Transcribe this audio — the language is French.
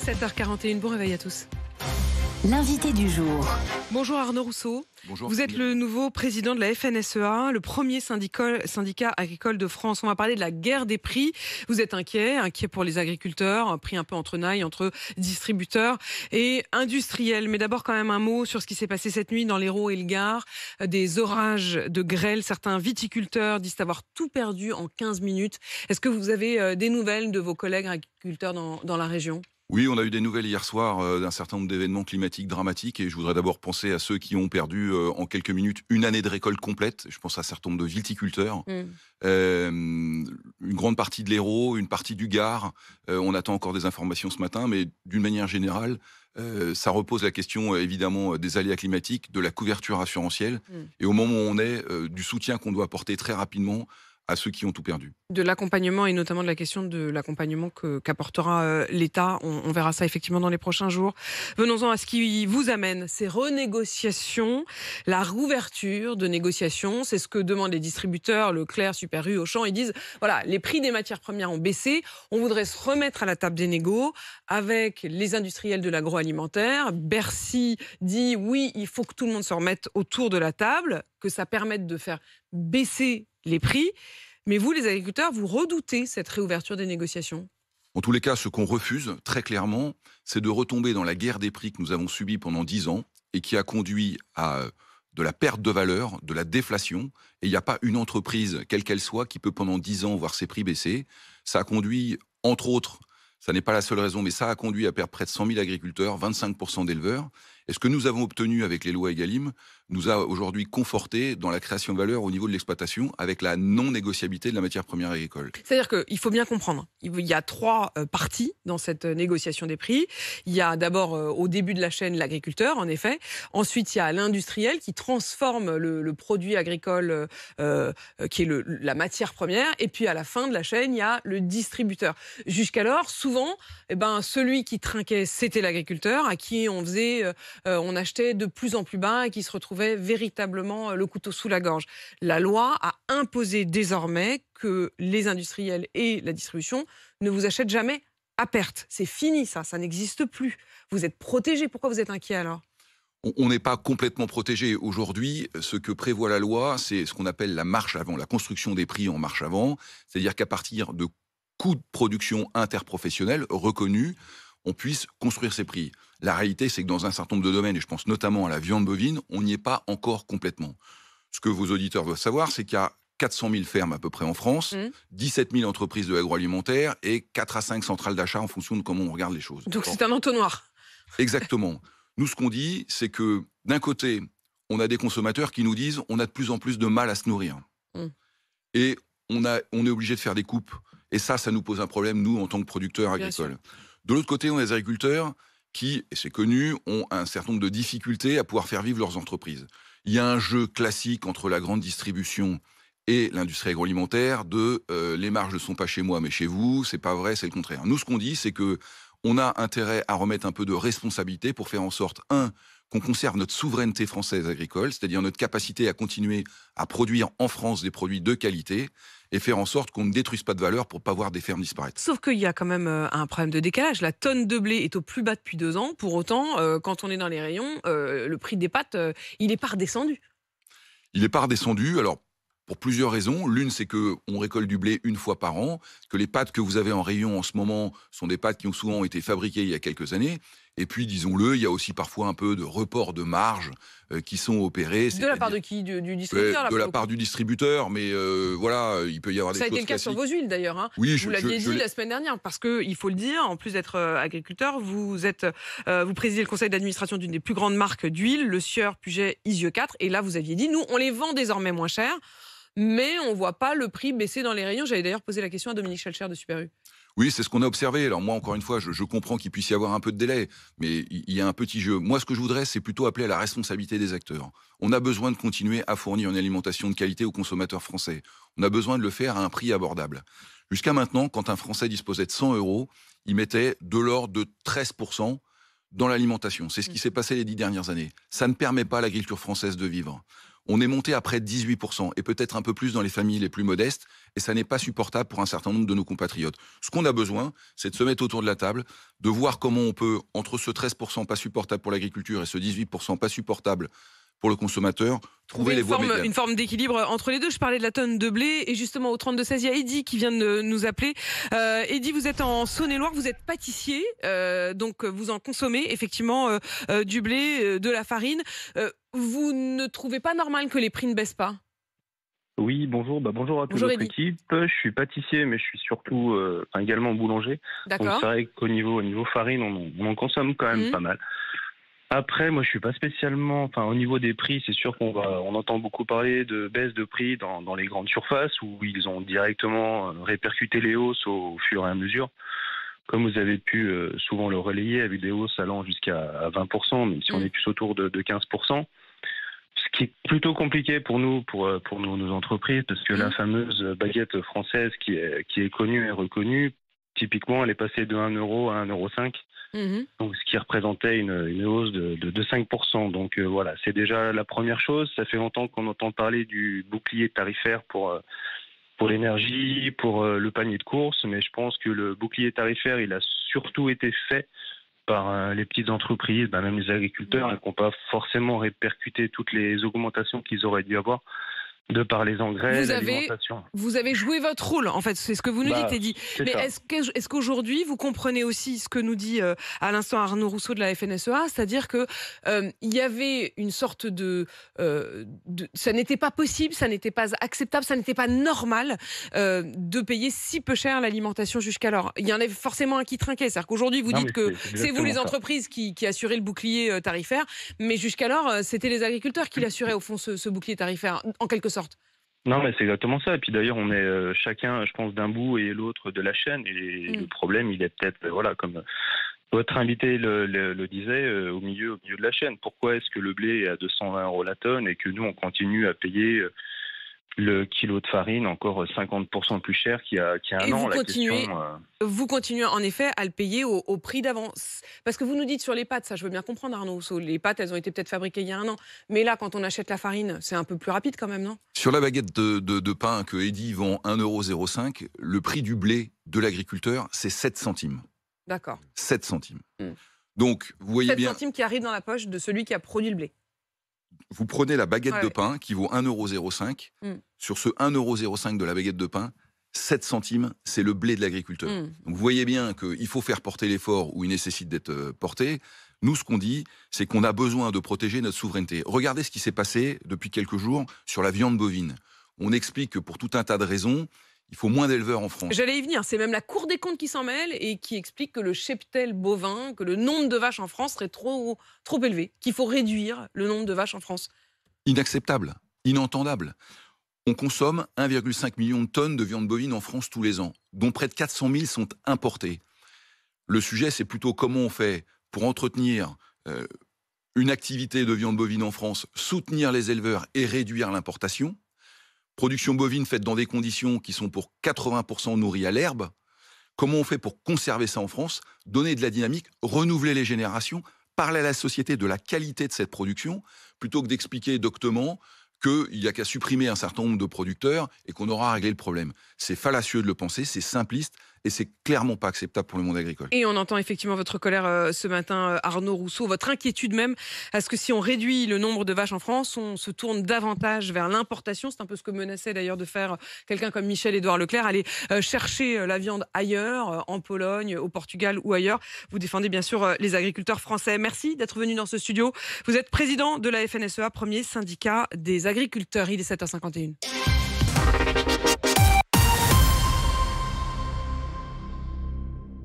7h41, bon réveil à tous. L'invité du jour. Bonjour Arnaud Rousseau. Bonjour. Vous êtes le nouveau président de la FNSEA, le premier syndicat agricole de France. On va parler de la guerre des prix. Vous êtes inquiet pour les agriculteurs, un prix un peu en tenaille entre distributeurs et industriels. Mais d'abord quand même un mot sur ce qui s'est passé cette nuit dans l'Hérault et le Gard. Des orages de grêle. Certains viticulteurs disent avoir tout perdu en 15 minutes. Est-ce que vous avez des nouvelles de vos collègues agriculteurs dans la région ? Oui, on a eu des nouvelles hier soir d'un certain nombre d'événements climatiques dramatiques et je voudrais d'abord penser à ceux qui ont perdu en quelques minutes une année de récolte complète. Je pense à un certain nombre de viticulteurs. Une grande partie de l'Hérault, une partie du Gard. On attend encore des informations ce matin, mais d'une manière générale, ça repose la question évidemment des aléas climatiques, de la couverture assurantielle et au moment où on est, du soutien qu'on doit apporter très rapidement à ceux qui ont tout perdu. De l'accompagnement et notamment de la question de l'accompagnement qu'apportera l'État. On verra ça effectivement dans les prochains jours. Venons-en à ce qui vous amène, ces renégociations, la rouverture de négociations. C'est ce que demandent les distributeurs, Leclerc, Super U, Auchan. Ils disent, voilà, les prix des matières premières ont baissé. On voudrait se remettre à la table des négos avec les industriels de l'agroalimentaire. Bercy dit, oui, il faut que tout le monde se remette autour de la table, que ça permette de faire baisser les prix. Mais vous, les agriculteurs, vous redoutez cette réouverture des négociations ? En tous les cas, ce qu'on refuse, très clairement, c'est de retomber dans la guerre des prix que nous avons subie pendant 10 ans et qui a conduit à de la perte de valeur, de la déflation. Et il n'y a pas une entreprise, quelle qu'elle soit, qui peut pendant 10 ans voir ses prix baisser. Ça a conduit, entre autres, ça n'est pas la seule raison, mais ça a conduit à perdre près de 100 000 agriculteurs, 25% d'éleveurs. Et ce que nous avons obtenu avec les lois Egalim nous a aujourd'hui conforté dans la création de valeur au niveau de l'exploitation avec la non-négociabilité de la matière première agricole. C'est-à-dire qu'il faut bien comprendre, il y a 3 parties dans cette négociation des prix. Il y a d'abord au début de la chaîne l'agriculteur, en effet. Ensuite, il y a l'industriel qui transforme le produit agricole qui est la matière première. Et puis à la fin de la chaîne, il y a le distributeur. Jusqu'alors, souvent, celui qui trinquait, c'était l'agriculteur à qui on achetait de plus en plus bas et qui se retrouvait véritablement le couteau sous la gorge. La loi a imposé désormais que les industriels et la distribution ne vous achètent jamais à perte. C'est fini ça n'existe plus. Vous êtes protégés, pourquoi vous êtes inquiets alors ? On n'est pas complètement protégé. Aujourd'hui, ce que prévoit la loi, c'est ce qu'on appelle la marche avant, la construction des prix en marche avant. C'est-à-dire qu'à partir de coûts de production interprofessionnels reconnus, on puisse construire ces prix. La réalité, c'est que dans un certain nombre de domaines, et je pense notamment à la viande bovine, on n'y est pas encore complètement. Ce que vos auditeurs doivent savoir, c'est qu'il y a 400 000 fermes à peu près en France, 17 000 entreprises de l'agroalimentaire et 4 à 5 centrales d'achat en fonction de comment on regarde les choses. Donc c'est un entonnoir. Exactement. Nous, ce qu'on dit, c'est que d'un côté, on a des consommateurs qui nous disent on a de plus en plus de mal à se nourrir. Et on est obligé de faire des coupes. Et ça nous pose un problème, nous, en tant que producteurs agricoles. De l'autre côté, on a des agriculteurs qui, et c'est connu, ont un certain nombre de difficultés à pouvoir faire vivre leurs entreprises. Il y a un jeu classique entre la grande distribution et l'industrie agroalimentaire de les marges ne sont pas chez moi mais chez vous, c'est pas vrai, c'est le contraire. Nous, ce qu'on dit, c'est que on a intérêt à remettre un peu de responsabilité pour faire en sorte, qu'on conserve notre souveraineté française agricole, c'est-à-dire notre capacité à continuer à produire en France des produits de qualité et faire en sorte qu'on ne détruise pas de valeur pour ne pas voir des fermes disparaître. Sauf qu'il y a quand même un problème de décalage. La tonne de blé est au plus bas depuis 2 ans. Pour autant, quand on est dans les rayons, le prix des pâtes, il n'est pas redescendu. Il n'est pas redescendu, alors pour plusieurs raisons. L'une, c'est qu'on récolte du blé une fois par an, que les pâtes que vous avez en rayon en ce moment sont des pâtes qui ont souvent été fabriquées il y a quelques années. Et puis, disons-le, il y a aussi parfois un peu de report de marge qui sont opérés. De la part de qui ? Du distributeur ? De la part du distributeur, mais voilà, il peut y avoir des choses classiques. Ça a été le cas sur vos huiles d'ailleurs. Hein. Oui, vous l'aviez dit la semaine dernière, parce qu'il faut le dire, en plus d'être agriculteur, vous présidez le conseil d'administration d'une des plus grandes marques d'huile, Le Sieur, Puget, Isieux 4. Et là, vous aviez dit, nous, on les vend désormais moins cher, mais on ne voit pas le prix baisser dans les rayons. J'avais d'ailleurs posé la question à Dominique Schelcher de Super U. Oui, c'est ce qu'on a observé. Alors moi, encore une fois, je comprends qu'il puisse y avoir un peu de délai, mais il y a un petit jeu. Moi, ce que je voudrais, c'est plutôt appeler à la responsabilité des acteurs. On a besoin de continuer à fournir une alimentation de qualité aux consommateurs français. On a besoin de le faire à un prix abordable. Jusqu'à maintenant, quand un Français disposait de 100 €, il mettait de l'ordre de 13% dans l'alimentation. C'est ce qui s'est passé les 10 dernières années. Ça ne permet pas à l'agriculture française de vivre. On est monté à près de 18%, et peut-être un peu plus dans les familles les plus modestes, et ça n'est pas supportable pour un certain nombre de nos compatriotes. Ce qu'on a besoin, c'est de se mettre autour de la table, de voir comment on peut, entre ce 13% pas supportable pour l'agriculture et ce 18% pas supportable pour le consommateur, trouver les voies médianes. Une forme d'équilibre entre les deux. Je parlais de la tonne de blé, et justement au 32-16, il y a Eddy qui vient de nous appeler. Eddy, vous êtes en Saône-et-Loire, vous êtes pâtissier, donc vous en consommez effectivement du blé, de la farine. Vous ne trouvez pas normal que les prix ne baissent pas ? Oui, bonjour. Bonjour à toute votre équipe. Je suis pâtissier, mais je suis surtout également boulanger. D'accord. Donc c'est vrai qu'au niveau farine, on en consomme quand même pas mal. Après, moi, je suis pas spécialement. Au niveau des prix, c'est sûr on entend beaucoup parler de baisse de prix dans les grandes surfaces où ils ont directement répercuté les hausses au fur et à mesure. Comme vous avez pu souvent le relayer avec des hausses allant jusqu'à 20%, même si on est plus autour de 15%. Ce qui est plutôt compliqué pour nous, pour nos entreprises, parce que la fameuse baguette française qui est connue et reconnue, typiquement, elle est passée de 1 euro à 1,05 €. Donc, ce qui représentait une hausse de 5%. Donc voilà, c'est déjà la première chose. Ça fait longtemps qu'on entend parler du bouclier tarifaire pour l'énergie, pour le panier de courses, mais je pense que le bouclier tarifaire, il a surtout été fait par les petites entreprises, même les agriculteurs, qui n'ont pas forcément répercuté toutes les augmentations qu'ils auraient dû avoir de par les engrais, l'alimentation. Vous avez joué votre rôle, en fait, c'est ce que vous nous dites, Eddy. Mais est-ce qu'aujourd'hui, vous comprenez aussi ce que nous dit à l'instant Arnaud Rousseau de la FNSEA, c'est-à-dire que il y avait une sorte ça n'était pas possible, ça n'était pas acceptable, ça n'était pas normal de payer si peu cher l'alimentation jusqu'alors. Il y en avait forcément un qui trinquait, c'est-à-dire qu'aujourd'hui, vous dites que c'est vous les entreprises qui assuraient le bouclier tarifaire, mais jusqu'alors, c'était les agriculteurs qui l'assuraient, au fond, ce bouclier tarifaire, en quelque sorte. Non, mais c'est exactement ça. Et puis d'ailleurs, on est chacun, je pense, d'un bout et l'autre de la chaîne. Et le problème, il est peut-être, comme votre invité le disait, au milieu de la chaîne. Pourquoi est-ce que le blé est à 220 € la tonne et que nous, on continue à payer le kilo de farine encore 50% plus cher qu'il y a un an? Vous continuez en effet à le payer au prix d'avant. Parce que vous nous dites sur les pâtes, ça je veux bien comprendre, Arnaud Rousseau, les pâtes, elles ont été peut-être fabriquées il y a un an. Mais là, quand on achète la farine, c'est un peu plus rapide quand même, non? Sur la baguette de pain que Eddy vend 1,05 €, le prix du blé de l'agriculteur, c'est 7 centimes. D'accord. 7 centimes. Donc, vous voyez 7 bien... 7 centimes qui arrivent dans la poche de celui qui a produit le blé. Vous prenez la baguette de pain qui vaut 1,05 €. Sur ce 1,05 € de la baguette de pain, 7 centimes, c'est le blé de l'agriculteur. Donc vous voyez bien qu'il faut faire porter l'effort où il nécessite d'être porté. Nous, ce qu'on dit, c'est qu'on a besoin de protéger notre souveraineté. Regardez ce qui s'est passé depuis quelques jours sur la viande bovine. On explique que pour tout un tas de raisons, il faut moins d'éleveurs en France. J'allais y venir, c'est même la Cour des comptes qui s'en mêle et qui explique que le cheptel bovin, que le nombre de vaches en France serait trop élevé, qu'il faut réduire le nombre de vaches en France. Inacceptable, inentendable. On consomme 1,5 million de tonnes de viande bovine en France tous les ans, dont près de 400 000 sont importées. Le sujet, c'est plutôt comment on fait pour entretenir une activité de viande bovine en France, soutenir les éleveurs et réduire l'importation. Production bovine faite dans des conditions qui sont pour 80% nourries à l'herbe. Comment on fait pour conserver ça en France, donner de la dynamique, renouveler les générations, parler à la société de la qualité de cette production, plutôt que d'expliquer doctement qu'il n'y a qu'à supprimer un certain nombre de producteurs et qu'on aura réglé le problème. C'est fallacieux de le penser, c'est simpliste et c'est clairement pas acceptable pour le monde agricole. Et on entend effectivement votre colère ce matin, Arnaud Rousseau, votre inquiétude même, parce que si on réduit le nombre de vaches en France, on se tourne davantage vers l'importation. C'est un peu ce que menaçait d'ailleurs de faire quelqu'un comme Michel-Édouard Leclerc, aller chercher la viande ailleurs, en Pologne, au Portugal ou ailleurs. Vous défendez bien sûr les agriculteurs français. Merci d'être venu dans ce studio. Vous êtes président de la FNSEA, premier syndicat des agriculteurs. Il est 7h51.